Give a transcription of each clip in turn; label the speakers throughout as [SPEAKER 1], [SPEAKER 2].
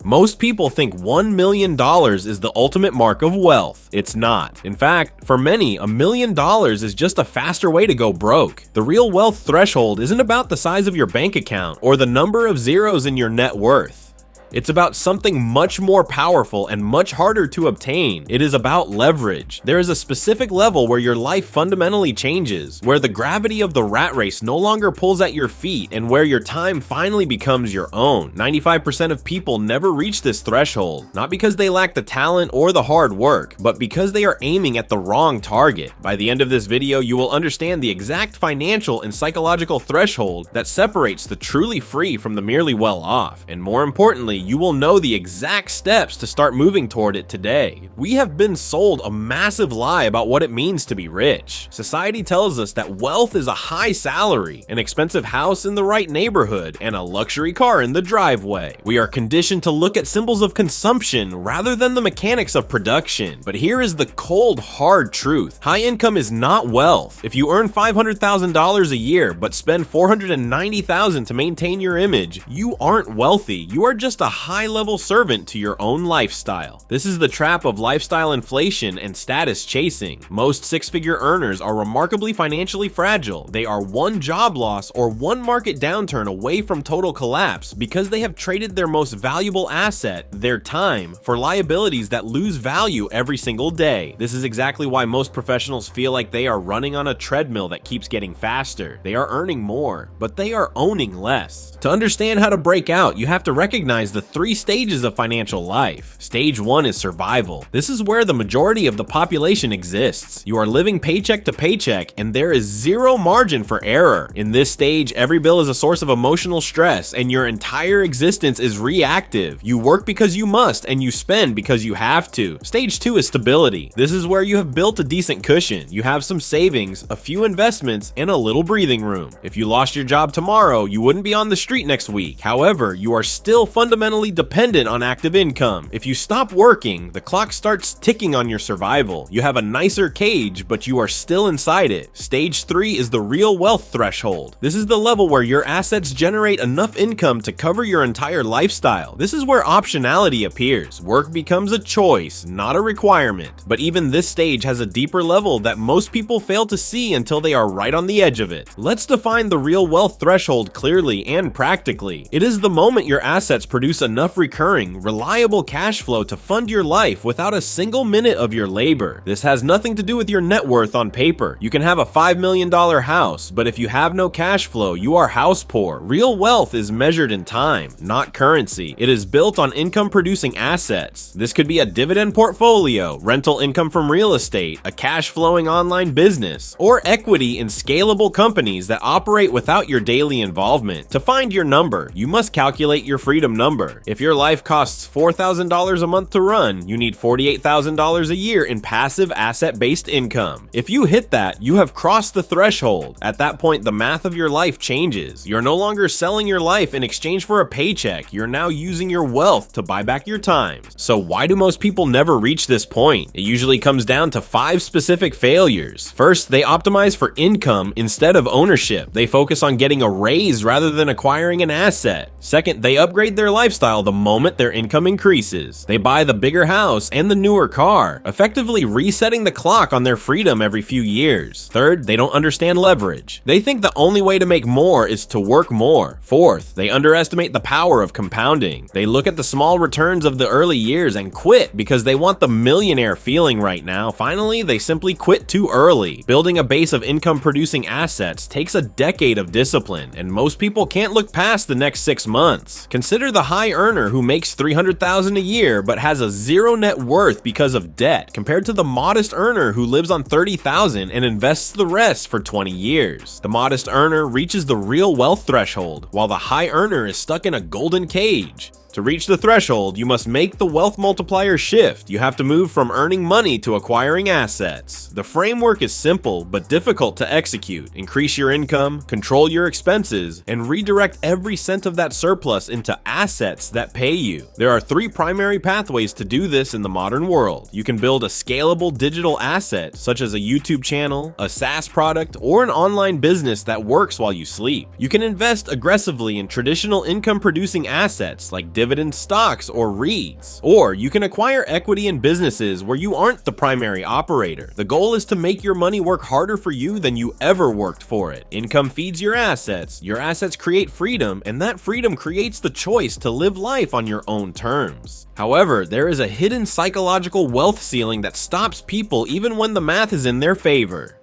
[SPEAKER 1] Most people think $1 million is the ultimate mark of wealth. It's not. In fact, for many, $1 million is just a faster way to go broke. The real wealth threshold isn't about the size of your bank account or the number of zeros in your net worth. It's about something much more powerful and much harder to obtain. It is about leverage. There is a specific level where your life fundamentally changes, where the gravity of the rat race no longer pulls at your feet, and where your time finally becomes your own. 95% of people never reach this threshold, not because they lack the talent or the hard work, but because they are aiming at the wrong target. By the end of this video, you will understand the exact financial and psychological threshold that separates the truly free from the merely well-off, and more importantly, you will know the exact steps to start moving toward it today. We have been sold a massive lie about what it means to be rich. Society tells us that wealth is a high salary, an expensive house in the right neighborhood, and a luxury car in the driveway. We are conditioned to look at symbols of consumption rather than the mechanics of production. But here is the cold, hard truth. High income is not wealth. If you earn $500,000 a year but spend $490,000 to maintain your image, you aren't wealthy. You are just a high-level servant to your own lifestyle. This is the trap of lifestyle inflation and status chasing. Most six-figure earners are remarkably financially fragile. They are one job loss or one market downturn away from total collapse because they have traded their most valuable asset, their time, for liabilities that lose value every single day. This is exactly why most professionals feel like they are running on a treadmill that keeps getting faster. They are earning more, but they are owning less. To understand how to break out, you have to recognize the 3 stages of financial life. Stage 1 is survival. This is where the majority of the population exists. You are living paycheck to paycheck, and there is zero margin for error. In this stage, every bill is a source of emotional stress, and your entire existence is reactive. You work because you must, and you spend because you have to. Stage 2 is stability. This is where you have built a decent cushion. You have some savings, a few investments, and a little breathing room. If you lost your job tomorrow, you wouldn't be on the street next week. However, you are still fundamentally dependent on active income. If you stop working, the clock starts ticking on your survival. You have a nicer cage, but you are still inside it. Stage 3 is the real wealth threshold. This is the level where your assets generate enough income to cover your entire lifestyle. This is where optionality appears. Work becomes a choice, not a requirement. But even this stage has a deeper level that most people fail to see until they are right on the edge of it. Let's define the real wealth threshold clearly and practically. It is the moment your assets produce enough recurring, reliable cash flow to fund your life without a single minute of your labor. This has nothing to do with your net worth on paper. You can have a $5 million house, but if you have no cash flow, you are house poor. Real wealth is measured in time, not currency. It is built on income-producing assets. This could be a dividend portfolio, rental income from real estate, a cash-flowing online business, or equity in scalable companies that operate without your daily involvement. To find your number, you must calculate your freedom number. If your life costs $4,000 a month to run, you need $48,000 a year in passive asset-based income. If you hit that, you have crossed the threshold. At that point, the math of your life changes. You're no longer selling your life in exchange for a paycheck. You're now using your wealth to buy back your time. So why do most people never reach this point? It usually comes down to 5 specific failures. First, they optimize for income instead of ownership. They focus on getting a raise rather than acquiring an asset. Second, they upgrade their lifestyle the moment their income increases. They buy the bigger house and the newer car, effectively resetting the clock on their freedom every few years. Third, they don't understand leverage. They think the only way to make more is to work more. Fourth, they underestimate the power of compounding. They look at the small returns of the early years and quit because they want the millionaire feeling right now. Finally, they simply quit too early. Building a base of income-producing assets takes a decade of discipline, and most people can't look past the next 6 months. Consider the high earner who makes $300,000 a year but has a zero net worth because of debt, compared to the modest earner who lives on $30,000 and invests the rest for 20 years. The modest earner reaches the real wealth threshold, while the high earner is stuck in a golden cage. To reach the threshold, you must make the wealth multiplier shift. You have to move from earning money to acquiring assets. The framework is simple but difficult to execute. Increase your income, control your expenses, and redirect every cent of that surplus into assets that pay you. There are 3 primary pathways to do this in the modern world. You can build a scalable digital asset, such as a YouTube channel, a SaaS product, or an online business that works while you sleep. You can invest aggressively in traditional income-producing assets like dividends, dividend stocks or REITs. Or you can acquire equity in businesses where you aren't the primary operator. The goal is to make your money work harder for you than you ever worked for it. Income feeds your assets create freedom, and that freedom creates the choice to live life on your own terms. However, there is a hidden psychological wealth ceiling that stops people even when the math is in their favor.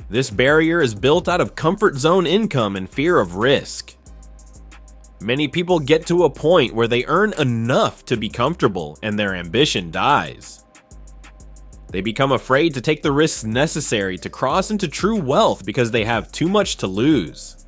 [SPEAKER 1] This barrier is built out of comfort zone income and fear of risk. Many people get to a point where they earn enough to be comfortable and their ambition dies. They become afraid to take the risks necessary to cross into true wealth because they have too much to lose.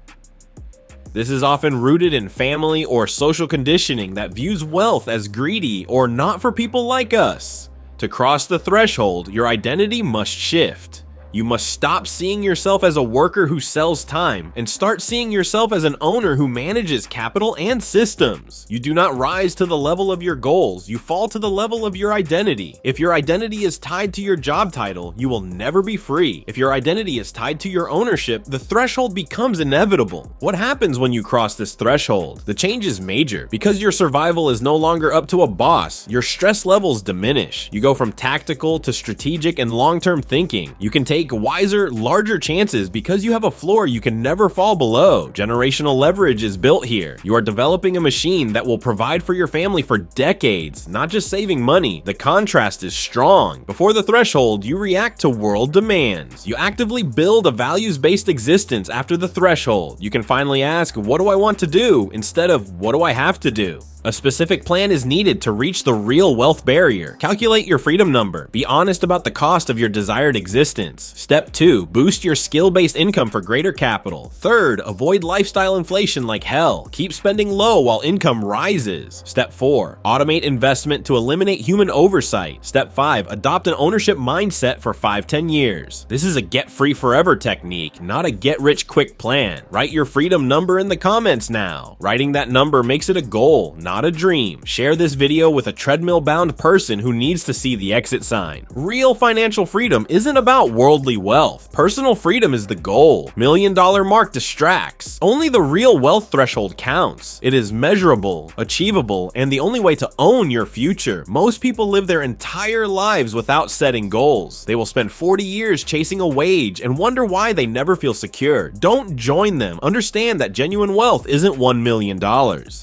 [SPEAKER 1] This is often rooted in family or social conditioning that views wealth as greedy or not for people like us. To cross the threshold, your identity must shift. You must stop seeing yourself as a worker who sells time and start seeing yourself as an owner who manages capital and systems. You do not rise to the level of your goals, you fall to the level of your identity. If your identity is tied to your job title, you will never be free. If your identity is tied to your ownership, the threshold becomes inevitable. What happens when you cross this threshold? The change is major. Because your survival is no longer up to a boss, your stress levels diminish. You go from tactical to strategic and long-term thinking. You can take wiser, larger chances because you have a floor you can never fall below. Generational leverage is built here. You are developing a machine that will provide for your family for decades, not just saving money. The contrast is strong. Before the threshold, you react to world demands. You actively build a values-based existence after the threshold. You can finally ask, what do I want to do, instead of what do I have to do? A specific plan is needed to reach the real wealth barrier. Calculate your freedom number. Be honest about the cost of your desired existence. Step 2. Boost your skill-based income for greater capital. Third, avoid lifestyle inflation like hell. Keep spending low while income rises. Step 4. Automate investment to eliminate human oversight. Step 5. Adopt an ownership mindset for 5-10 years. This is a get-free-forever technique, not a get-rich-quick plan. Write your freedom number in the comments now. Writing that number makes it a goal, not a dream. Share this video with a treadmill-bound person who needs to see the exit sign. Real financial freedom isn't about worldly wealth. Personal freedom is the goal. $1 million mark distracts. Only the real wealth threshold counts. It is measurable, achievable, and the only way to own your future. Most people live their entire lives without setting goals. They will spend 40 years chasing a wage and wonder why they never feel secure. Don't join them. Understand that genuine wealth isn't $1 million.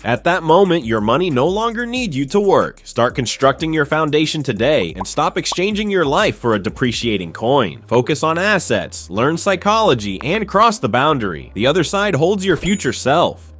[SPEAKER 1] At that moment, your money no longer needs you to work. Start constructing your foundation today and stop exchanging your life for a depreciating coin. Focus on assets, learn psychology, and cross the boundary. The other side holds your future self.